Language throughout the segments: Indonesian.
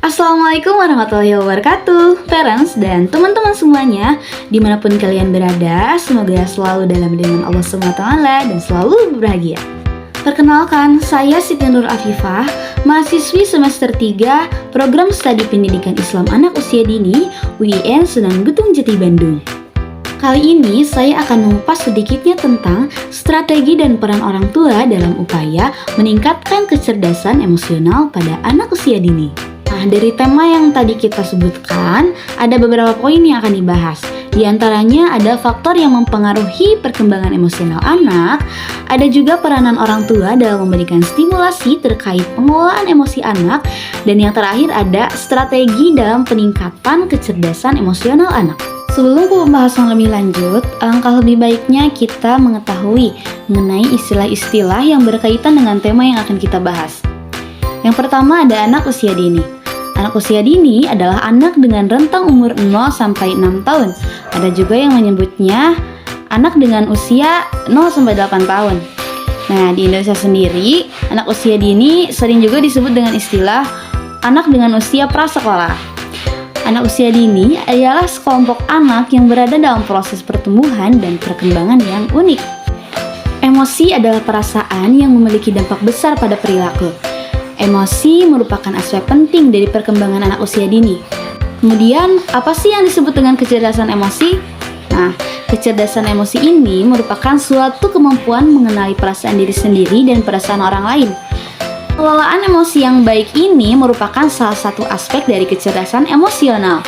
Assalamualaikum warahmatullahi wabarakatuh, parents dan teman-teman semuanya, dimanapun kalian berada, semoga selalu dalam lindungan Allah SWT dan selalu berbahagia. Perkenalkan, saya Siti Nur Afifah, mahasiswi semester 3 Program Studi Pendidikan Islam Anak Usia Dini UIN Sunan Gunung Jati Bandung. Kali ini saya akan mengupas sedikitnya tentang strategi dan peran orang tua dalam upaya meningkatkan kecerdasan emosional pada anak usia dini. Nah, dari tema yang tadi kita sebutkan, ada beberapa poin yang akan dibahas. Di antaranya ada faktor yang mempengaruhi perkembangan emosional anak, ada juga peranan orang tua dalam memberikan stimulasi terkait pengelolaan emosi anak, dan yang terakhir ada strategi dalam peningkatan kecerdasan emosional anak. Sebelum pembahasan lebih lanjut, alangkah lebih baiknya kita mengetahui mengenai istilah-istilah yang berkaitan dengan tema yang akan kita bahas. Yang pertama ada anak usia dini. Anak usia dini adalah anak dengan rentang umur 0 sampai 6 tahun. Ada juga yang menyebutnya anak dengan usia 0 sampai 8 tahun. Nah, di Indonesia sendiri, anak usia dini sering juga disebut dengan istilah anak dengan usia prasekolah. Anak usia dini adalah sekelompok anak yang berada dalam proses pertumbuhan dan perkembangan yang unik. Emosi adalah perasaan yang memiliki dampak besar pada perilaku. Emosi merupakan aspek penting dari perkembangan anak usia dini. Kemudian, apa sih yang disebut dengan kecerdasan emosi? Nah, kecerdasan emosi ini merupakan suatu kemampuan mengenali perasaan diri sendiri dan perasaan orang lain. Pengelolaan emosi yang baik ini merupakan salah satu aspek dari kecerdasan emosional.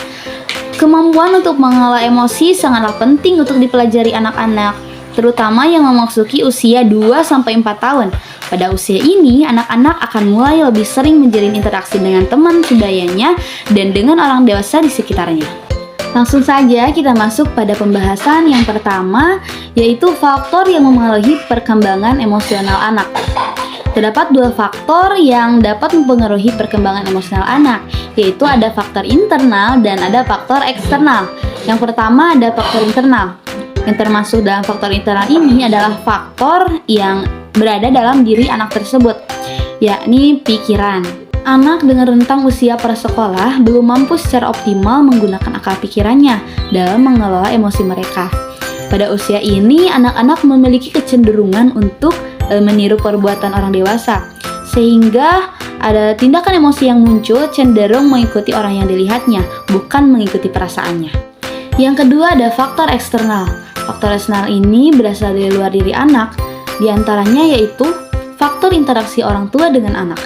Kemampuan untuk mengelola emosi sangatlah penting untuk dipelajari anak-anak, terutama yang memasuki usia 2-4 tahun. Pada usia ini, anak-anak akan mulai lebih sering menjalin interaksi dengan teman sebayanya dan dengan orang dewasa di sekitarnya. Langsung saja kita masuk pada pembahasan yang pertama, yaitu faktor yang mempengaruhi perkembangan emosional anak. Terdapat dua faktor yang dapat mempengaruhi perkembangan emosional anak, yaitu ada faktor internal dan ada faktor eksternal. Yang pertama ada faktor internal. Yang termasuk dalam faktor internal ini adalah faktor yang berada dalam diri anak tersebut, yakni pikiran. Anak dengan rentang usia prasekolah belum mampu secara optimal menggunakan akal pikirannya dalam mengelola emosi mereka. Pada usia ini, anak-anak memiliki kecenderungan untuk meniru perbuatan orang dewasa, sehingga ada tindakan emosi yang muncul cenderung mengikuti orang yang dilihatnya, bukan mengikuti perasaannya. Yang kedua ada faktor eksternal. Faktor eksternal ini berasal dari luar diri anak, di antaranya yaitu faktor interaksi orang tua dengan anak.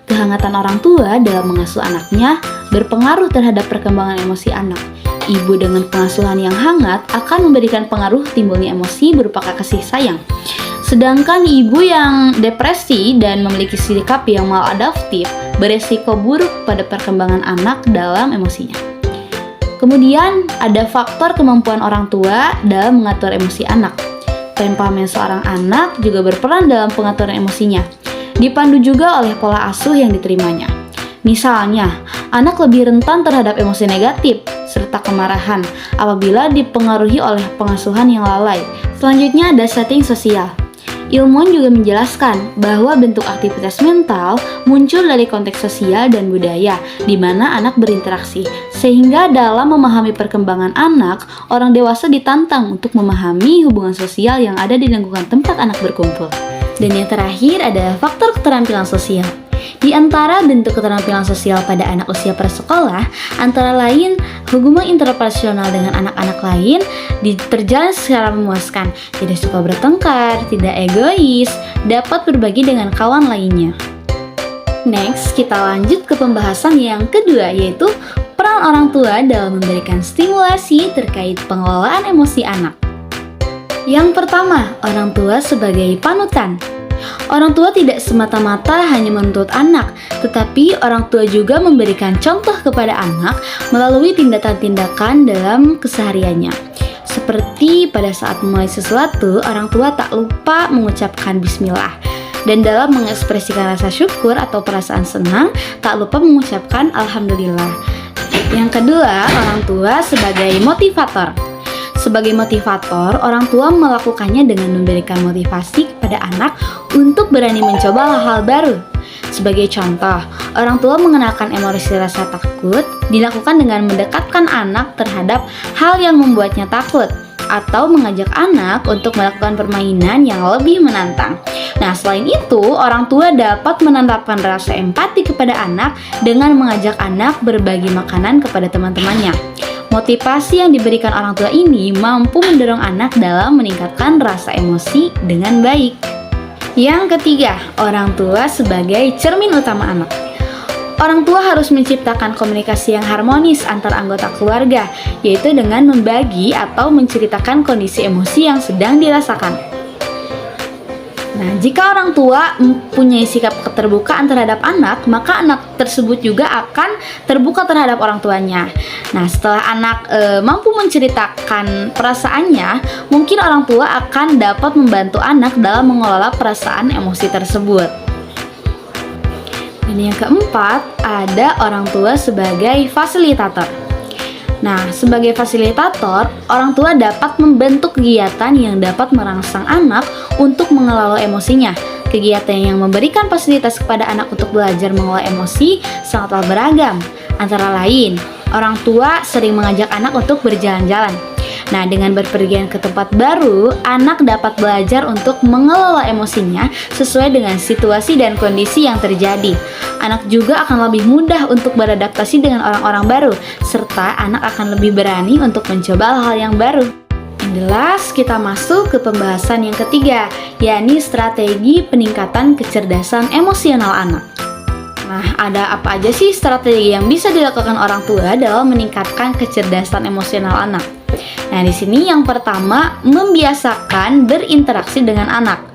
Kehangatan orang tua dalam mengasuh anaknya berpengaruh terhadap perkembangan emosi anak. Ibu dengan pengasuhan yang hangat akan memberikan pengaruh timbulnya emosi berupa kasih sayang. Sedangkan ibu yang depresi dan memiliki sikap yang maladaptif beresiko buruk pada perkembangan anak dalam emosinya. Kemudian ada faktor kemampuan orang tua dalam mengatur emosi anak. Temperamen seorang anak juga berperan dalam pengaturan emosinya, dipandu juga oleh pola asuh yang diterimanya. Misalnya, anak lebih rentan terhadap emosi negatif serta kemarahan apabila dipengaruhi oleh pengasuhan yang lalai. Selanjutnya ada setting sosial. Ilmuwan juga menjelaskan bahwa bentuk aktivitas mental muncul dari konteks sosial dan budaya di mana anak berinteraksi, sehingga dalam memahami perkembangan anak, orang dewasa ditantang untuk memahami hubungan sosial yang ada di lingkungan tempat anak berkumpul. Dan yang terakhir ada faktor keterampilan sosial. Di antara bentuk keterampilan sosial pada anak usia prasekolah, antara lain hubungan interpersonal dengan anak-anak lain terjalin secara memuaskan, tidak suka bertengkar, tidak egois, dapat berbagi dengan kawan lainnya. Next, kita lanjut ke pembahasan yang kedua, yaitu peran orang tua dalam memberikan stimulasi terkait pengelolaan emosi anak. Yang pertama, orang tua sebagai panutan. Orang tua tidak semata-mata hanya menuntut anak, tetapi orang tua juga memberikan contoh kepada anak melalui tindakan-tindakan dalam kesehariannya. Seperti pada saat memulai sesuatu, orang tua tak lupa mengucapkan bismillah. Dan dalam mengekspresikan rasa syukur atau perasaan senang, tak lupa mengucapkan alhamdulillah. Yang kedua, orang tua sebagai motivator. Sebagai motivator, orang tua melakukannya dengan memberikan motivasi kepada anak untuk berani mencoba hal-hal baru. Sebagai contoh, orang tua mengenalkan emosi rasa takut dilakukan dengan mendekatkan anak terhadap hal yang membuatnya takut, atau mengajak anak untuk melakukan permainan yang lebih menantang. Nah, selain itu, orang tua dapat menanamkan rasa empati kepada anak dengan mengajak anak berbagi makanan kepada teman-temannya. Motivasi yang diberikan orang tua ini mampu mendorong anak dalam meningkatkan rasa emosi dengan baik. Yang ketiga, orang tua sebagai cermin utama anak. Orang tua harus menciptakan komunikasi yang harmonis antar anggota keluarga, yaitu dengan membagi atau menceritakan kondisi emosi yang sedang dirasakan. Nah, jika orang tua mempunyai sikap keterbukaan terhadap anak, maka anak tersebut juga akan terbuka terhadap orang tuanya. Nah, setelah anak mampu menceritakan perasaannya, mungkin orang tua akan dapat membantu anak dalam mengelola perasaan emosi tersebut. Dan yang keempat, ada orang tua sebagai fasilitator. Nah, sebagai fasilitator, orang tua dapat membentuk kegiatan yang dapat merangsang anak untuk mengelola emosinya. Kegiatan yang memberikan fasilitas kepada anak untuk belajar mengelola emosi sangatlah beragam. Antara lain, orang tua sering mengajak anak untuk berjalan-jalan. Nah, dengan berpergian ke tempat baru, anak dapat belajar untuk mengelola emosinya sesuai dengan situasi dan kondisi yang terjadi. Anak juga akan lebih mudah untuk beradaptasi dengan orang-orang baru, serta anak akan lebih berani untuk mencoba hal-hal yang baru. Yang jelas, kita masuk ke pembahasan yang ketiga, yakni strategi peningkatan kecerdasan emosional anak. Nah, ada apa aja sih strategi yang bisa dilakukan orang tua dalam meningkatkan kecerdasan emosional anak? Nah, di sini yang pertama, membiasakan berinteraksi dengan anak.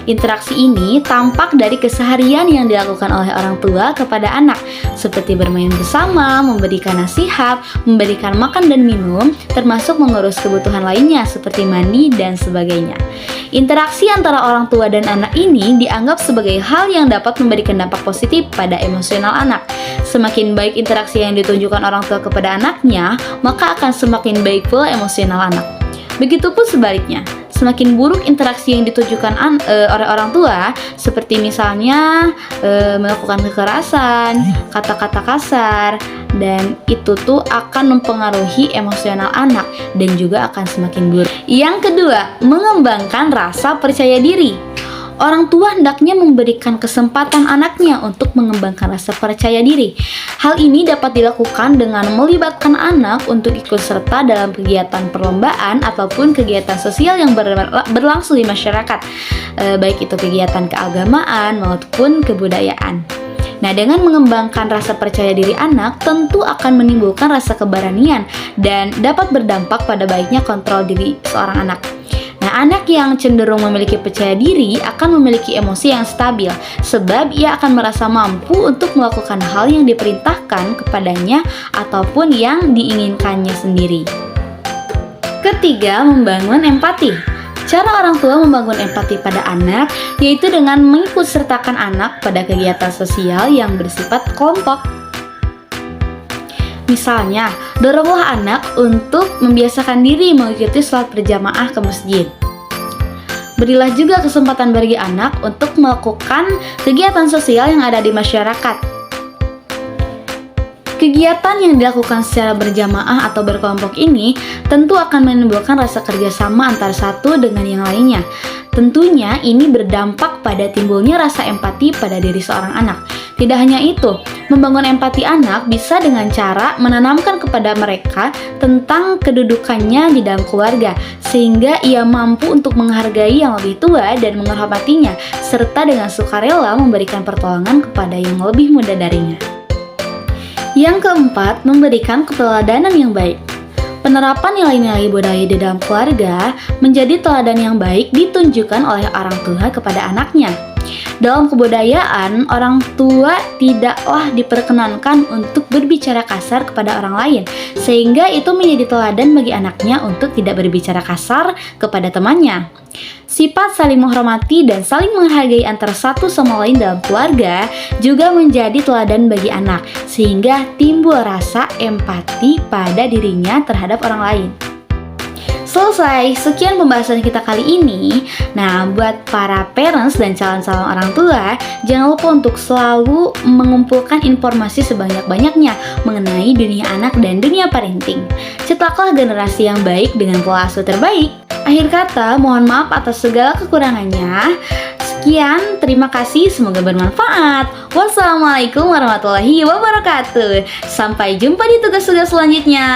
Interaksi ini tampak dari keseharian yang dilakukan oleh orang tua kepada anak, seperti bermain bersama, memberikan nasihat, memberikan makan dan minum, termasuk mengurus kebutuhan lainnya seperti mandi dan sebagainya. Interaksi antara orang tua dan anak ini dianggap sebagai hal yang dapat memberikan dampak positif pada emosional anak. Semakin baik interaksi yang ditunjukkan orang tua kepada anaknya, maka akan semakin baik pula emosional anak. Begitupun sebaliknya, semakin buruk interaksi yang ditujukan oleh orang tua, seperti misalnya melakukan kekerasan, kata-kata kasar, dan itu tuh akan mempengaruhi emosional anak dan juga akan semakin buruk. Yang kedua, mengembangkan rasa percaya diri. Orang tua hendaknya memberikan kesempatan anaknya untuk mengembangkan rasa percaya diri. Hal ini dapat dilakukan dengan melibatkan anak untuk ikut serta dalam kegiatan perlombaan ataupun kegiatan sosial yang berlangsung di masyarakat, baik itu kegiatan keagamaan maupun kebudayaan. Nah, dengan mengembangkan rasa percaya diri anak, tentu akan menimbulkan rasa keberanian dan dapat berdampak pada baiknya kontrol diri seorang anak. Nah, anak yang cenderung memiliki percaya diri akan memiliki emosi yang stabil, sebab ia akan merasa mampu untuk melakukan hal yang diperintahkan kepadanya ataupun yang diinginkannya sendiri. Ketiga, membangun empati. Cara orang tua membangun empati pada anak yaitu dengan mengikut sertakan anak pada kegiatan sosial yang bersifat kelompok. Misalnya, doronglah anak untuk membiasakan diri mengikuti sholat berjamaah ke masjid. Berilah juga kesempatan bagi anak untuk melakukan kegiatan sosial yang ada di masyarakat. Kegiatan yang dilakukan secara berjamaah atau berkelompok ini tentu akan menimbulkan rasa kerjasama antara satu dengan yang lainnya. Tentunya ini berdampak pada timbulnya rasa empati pada diri seorang anak. Tidak hanya itu, membangun empati anak bisa dengan cara menanamkan kepada mereka tentang kedudukannya di dalam keluarga, sehingga ia mampu untuk menghargai yang lebih tua dan menghormatinya, serta dengan sukarela memberikan pertolongan kepada yang lebih muda darinya. Yang keempat, memberikan keteladanan yang baik. Penerapan nilai-nilai budaya di dalam keluarga menjadi teladan yang baik ditunjukkan oleh orang tua kepada anaknya. Dalam kebudayaan, orang tua tidaklah diperkenankan untuk berbicara kasar kepada orang lain, sehingga itu menjadi teladan bagi anaknya untuk tidak berbicara kasar kepada temannya. Sifat saling menghormati dan saling menghargai antara satu sama lain dalam keluarga juga menjadi teladan bagi anak, sehingga timbul rasa empati pada dirinya terhadap orang lain. Selesai, sekian pembahasan kita kali ini. Nah, buat para parents dan calon-calon orang tua, jangan lupa untuk selalu mengumpulkan informasi sebanyak-banyaknya mengenai dunia anak dan dunia parenting. Cetaklah generasi yang baik dengan pola asuh terbaik. Akhir kata, mohon maaf atas segala kekurangannya. Sekian, terima kasih, semoga bermanfaat. Wassalamualaikum warahmatullahi wabarakatuh. Sampai jumpa di tugas-tugas selanjutnya.